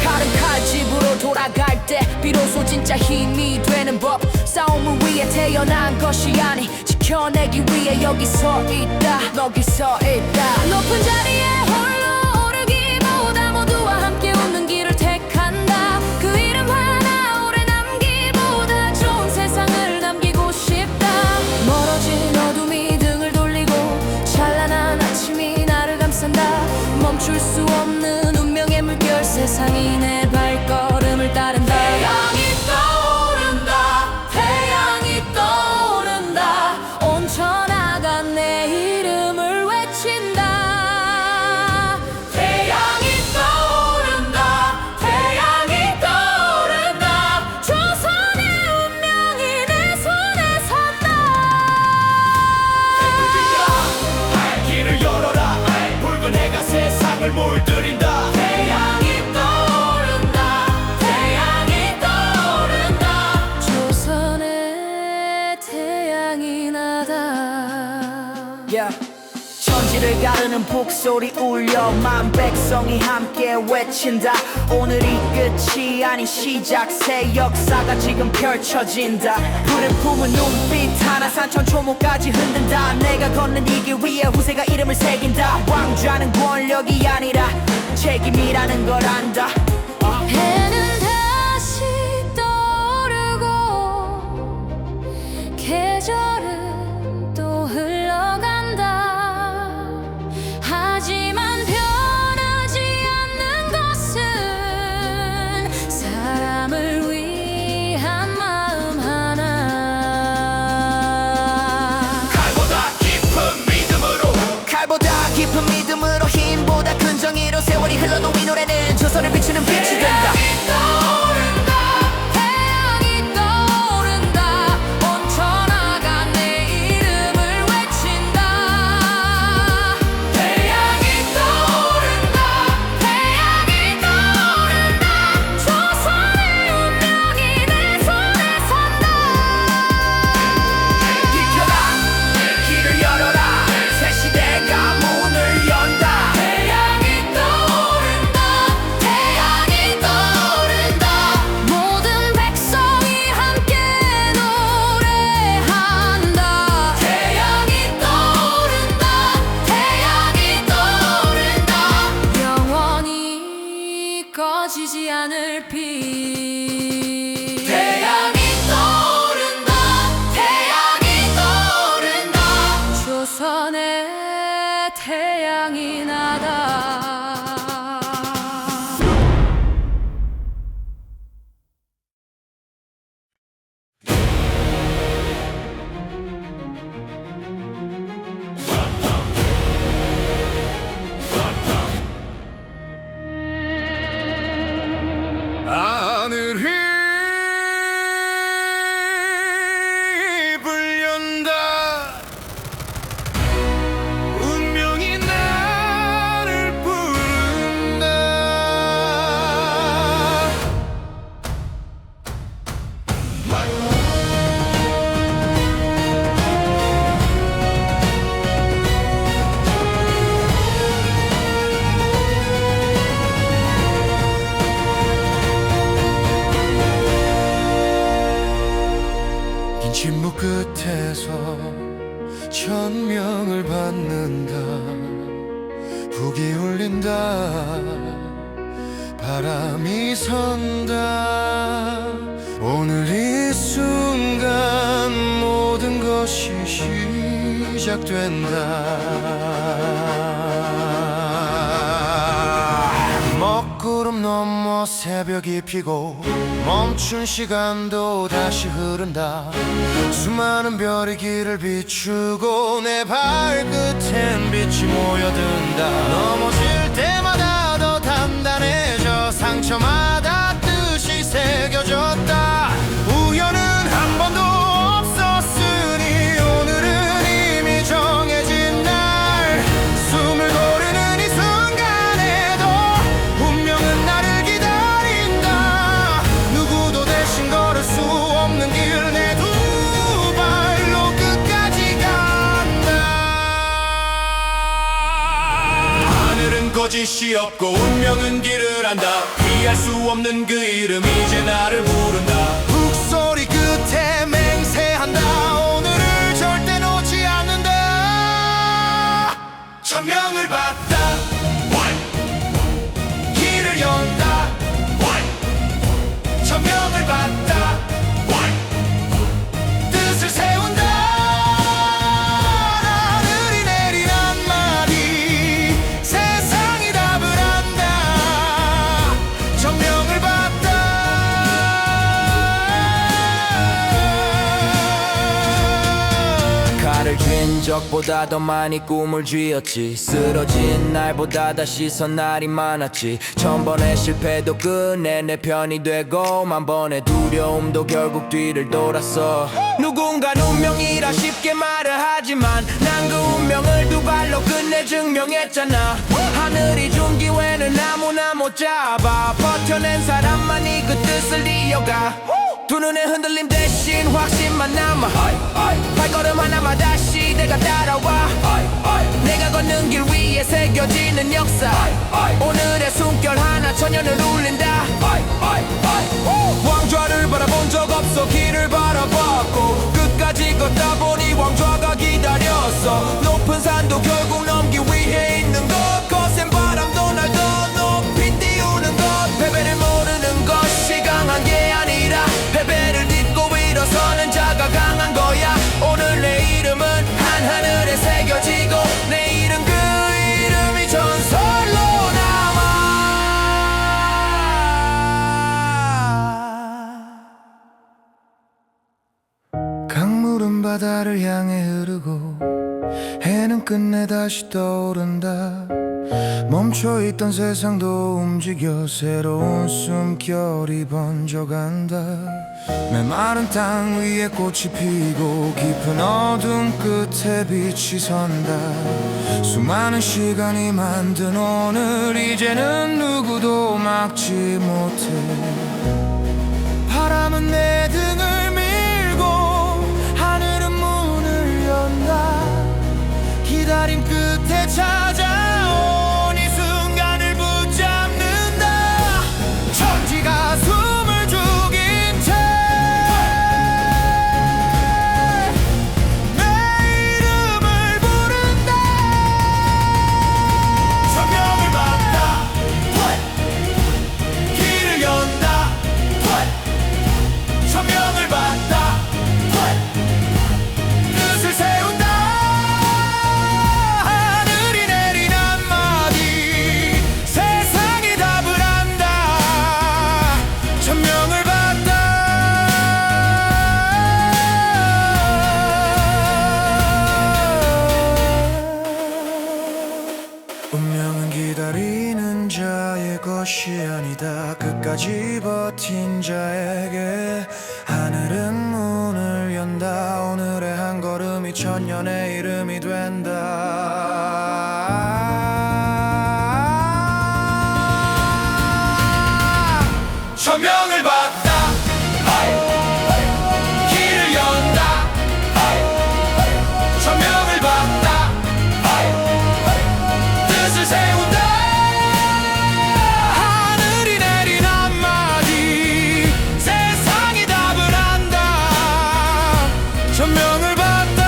칼은 칼집으로 돌아갈 때 비로소 진짜 힘이 되는 법 싸움을 위해 태어난 것이 아니 지켜내기 위해 여기 서 있다 높은 자리에 홀로 오르기보다 모두와 함께 웃는 길을 택한다 그 이름 하나 오래 남기보다 좋은 세상을 남기고 싶다 멀어진 어둠이 등을 돌리고 찬란한 아침이 나를 감싼다 멈출 수 없는 운명의 물결 세상이 내 발걸음을 따른다 태양이 떠오른다 온천하간 내 이름을 외친다 태양이 떠오른다 조선의 운명이 내 손에 선다 길을 열어라 붉은 해가 세상을 물들인다 태양이 떠오른다 조선의 태양이 나다 천지를 가르는 북소리 울려 만 백성이 함께 외친다 오늘이 끝이 아닌 시작 새 역사가 지금 펼쳐진다 불을 품은 눈빛 하나 산천 초목까지 흔든다 내가 걷는 이 길 위에 후세가 이름을 새긴다 왕좌는 권력이 아니라 책임이라는 걸 안다 해는 다시 떠오르고 계절은 또 흘러간다 하지만 변하지 않는 것은 사람을 위한 마음 하나 칼보다 깊은 믿음으로 힘보다 큰 정의로 세월이 흘러도 이 노래는 조선을 비추는 빛이 된다 태양이 떠오른다 온천하간 내 이름을 외친다 태양이 떠오른다 조선의 운명이 내 손에 선다 비켜라 길을 열어라 새 시대가 문을 연다 태양이 떠오른다 모든 백성이 함께 노래한다 태양이 떠오른다 영원히 꺼지지 않을 빛 태양이 떠오른다 조선의 태양이 나다 하늘이 불련다 운명이 날 천명을 받는다. 북이 울린다. 바람이 선다. 오늘 이 순간 모든 것이 시작된다. 먹구름 넘어 새벽이 피고 멈춘 시간도 다시 흐른다. 수많은 별이 길을 비추고 내 발끝엔 빛이 모여든다. 넘어질 때마다 더 단단해져 상처마다 뜻이 새겨졌다. 우연은 한 번도 없었으니 오늘은 이미 정해진 날. 숨을 고르는 이 순간에도 운명은 나를 기다린다. 누구도 대신 걸을 수 없는 길 내 두 발로 끝까지 간다. 하늘은 거짓이 없고 운명은 길을 안다. 피할 수 없는 그 이름 이제 나를 부른다. 북소리 끝에 맹세한다. 오늘을 절대 놓지 않는다. 천명을 받다. 길을 연다. 천명을 받다. 뜻을 세운다. 하늘이 내린 한마디 세상이 답을 한다. 천명을 받다. 칼을 쥔 적보다 더 많이 꿈을 쥐었지. 쓰러진 날보다 다시 선 날이 많았지. 천번의 실패도 끝내 내 편이 되고 만번의 두려움도 결국 뒤를 돌았어. 누군가 운명이라 쉽게 말을 하지만 난 그 운명을 두 발로 끝내 증명했잖아. 하늘이 준 기회는 아무나 못 잡아. 버텨낸 사람만이 그 뜻을 이어가. 두 눈의 흔들림 대신 확신만 남아. 발걸음 하나마 다시 내가 따라와. 내가 걷는 길 위에 새겨지는 역사. 오늘의 숨결 하나 천년을 울린다. 왕좌를 바라본 적 없어. 길을 바라봤고 끝까지 걷다 보니 왕좌가 기다렸어. 높은 산도 결국 넘기 위해 있는 것. 거센 바람도 날 더 높이 띄우는 것. 패배를 모르는 것이 강한 게 아니라 패배를 딛고 일어서는 자가 강한 거야. 오늘 내 이름은 한하늘에 새겨지고 내일은 그 이름이 전설로 남아. 강물은 바다를 향해 흐르고 해는 끝내 다시 떠오른다. 멈춰있던 세상도 움직여 새로운 숨결이 번져간다. 메마른 땅 위에 꽃이 피고 깊은 어둠 끝에 빛이 선다. 수많은 시간이 만든 오늘 이제는 누구도 막지 못해. 바람은 내 등을 밀고 하늘은 문을 연다. 기다림 끝에 찾아온 이 순간을 붙잡는다. 천지가 숨을 죽인 채 내 이름을 부른다. 천명을 받다. 길을 연다. 천명을 받다. 뜻을 세운다. 하늘이 내린 한마디 세상이 답을 한다. 천명을 받다. 운명은 기다리는 자의 것이 아니다. 끝까지 버틴 자에게 하늘은 문을 연다. 오늘의 한 걸음이 천년의 이름이 된다. 천명을 받다. 길을 연다. 천명을 받다. 뜻을 세운다. 하늘이 내린 한마디 세상이 답을 한다. 천명을 받다.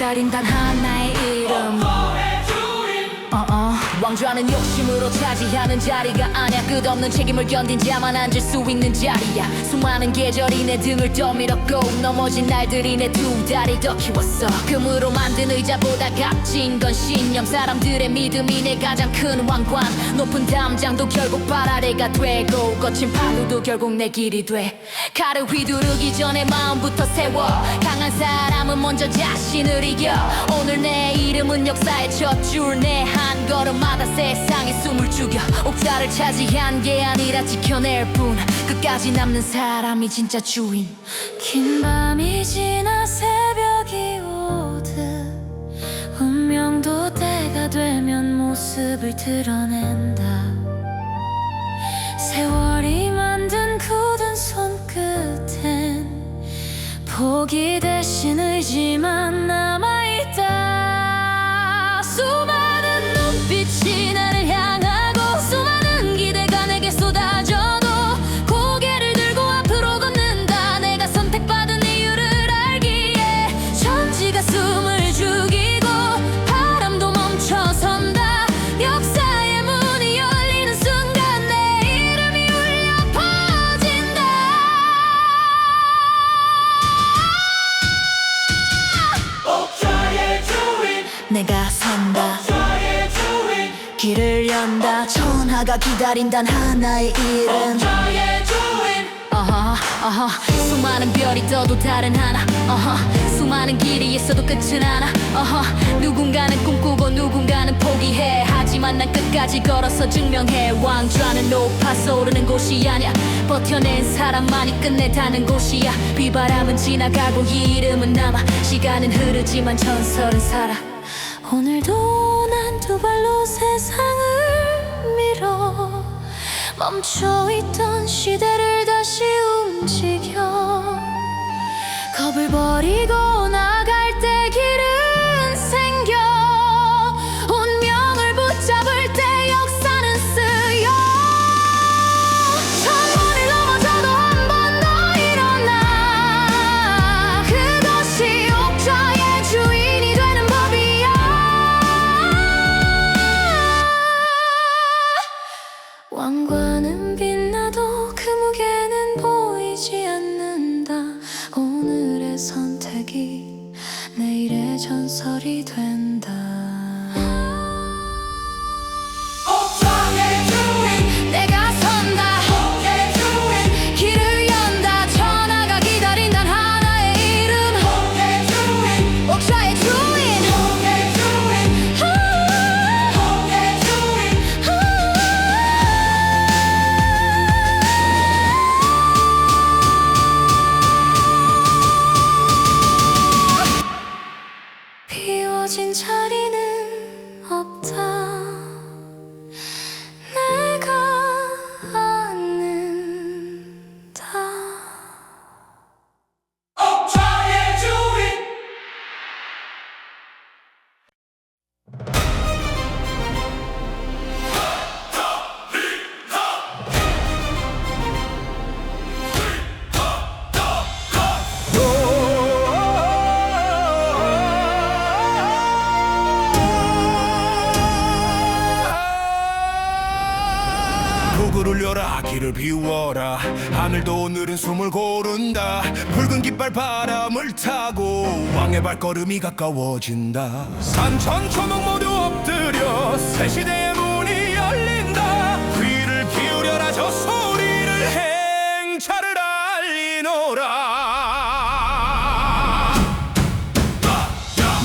기다린 단 하나의 이름 왕좌는 욕심으로 차지하는 자리가 아냐 끝없는 책임을 견딘 자만 앉을 수 있는 자리야 수많은 계절이 내 등을 떠밀었고 넘어진 날들이 내 두 다리 더 키웠어 금으로 만든 의자보다 값진 건 신념 사람들의 믿음이 내 가장 큰 왕관 높은 담장도 결국 발 아래가 되고 거친 파도도 결국 내 길이 돼 칼을 휘두르기 전에 마음부터 세워 강한 사람은 먼저 자신을 이겨 오늘 내 이름은 역사의 첫 줄 내 한 걸음마다 세상에 숨을 죽여 옥자를 차지한 게 아니라 지켜낼 뿐 끝까지 남는 사람이 진짜 주인 긴 밤이 지나 새벽이 오듯 운명도 때가 되면 모습을 드러낸다 세월이 만든 굳은 손끝엔 포기 대신 의지만 남아있다 수많은 눈빛이 나를 향하고 수많은 기대가 내게 쏟아져도 고개를 들고 앞으로 걷는다 내가 선택받은 이유를 알기에 천지가 숨을 죽이고 바람도 멈춰선다 역사의 문이 열리는 순간 내 이름이 울려 퍼진다 옥자의 주인 내가 선다 옥자의 주인 길을 연다 천하가 기다린단 하나의 이름 옥자의 주인 수많은 별이 떠도 다른 하나 수많은 길이 있어도 끝은 하나 누군가는 꿈꾸고 누군가는 포기해 하지만 난 끝까지 걸어서 증명해 왕좌는 높아서 오르는 곳이 아냐 버텨낸 사람만이 끝내다는 곳이야 비바람은 지나가고 이 이름은 남아 시간은 흐르지만 전설은 살아 오늘도 난 두 발로 세상을 밀어 멈춰있던 시대를 다시 움직여 겁을 버리고 나갈 때 길은 생겨 운명을 붙잡을 때 역사는 쓰여 천번을 넘어져도 한 번 더 일어나 그것이 옥자의 주인이 되는 법이야 왕관은 빛나도 그 무게는 보이지 않는다 오늘의 선택이 내일의 전설이 된다 옥자의 주인 내가 선다 옥자의 주인 길을 연다 천하가 기다린단 하나의 이름 옥자의 주인 옥자의 주인 옥자의 주인 옥자의 주인 비워진 자리는 없다 내가 안는다 옥자의 주인 북을 울려라 길을 비워라 하늘도 오늘은 숨을 고른다 붉은 깃발 바람을 타고 왕의 발걸음이 가까워진다 산천초목 모두 엎드려 새 시대의 문이 열린다 귀를 기울여라 저 소리를 행차를 알리노라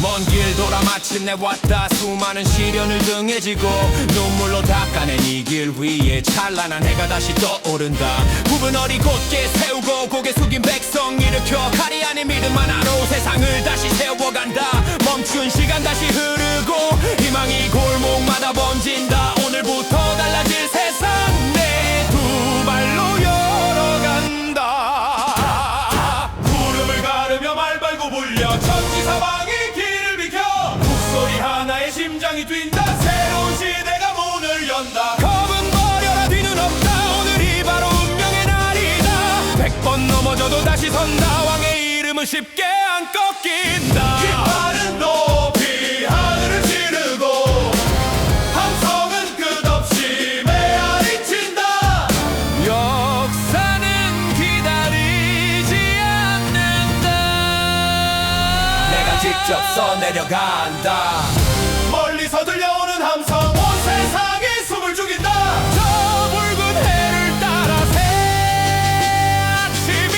먼 길 돌아 마침내 왔다 수많은 시련을 등에 지고 눈물로 닦아낸 이 길 위에 찬란한 해가 다시 떠오른다 굽은 허리 곧게 세우고 고개 숙인 백성 일으켜 칼이 아닌 믿음 하나로 세상을 다시 세워간다 멈춘 시간 다시 흐르고 희망이 골목마다 번진다 오늘부터 달라질 세상 내 두 발로 열어간다 구름을 가르며 말 발고 불려 천지사방이 길을 비켜 목소리 하나에 심장이 뛴다 새로운 시대가 문을 연다 겁은 버려라 뒤는 없다 오늘이 바로 운명의 날이다 100번 넘어져도 다시 선다 왕의 이름은 쉽게 안 꺾인다 깃발은 너 내려간다 멀리서 들려오는 함성 온 세상에 숨을 죽인다 저 붉은 해를 따라 새 아침이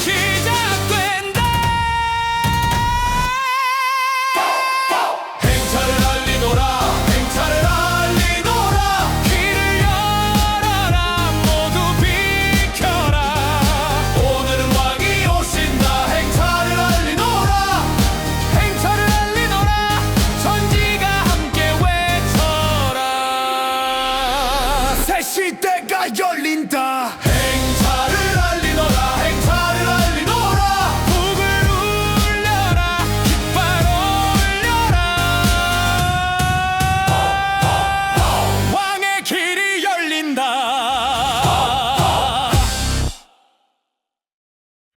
시작된다 행차를 알리노라 행차를 알리노라 길을 열어라 모두 비켜라 오늘은 왕이 오신다 행차를 알리노라 행차를 알리노라 전지가 함께 외쳐라 새 시대가 열린다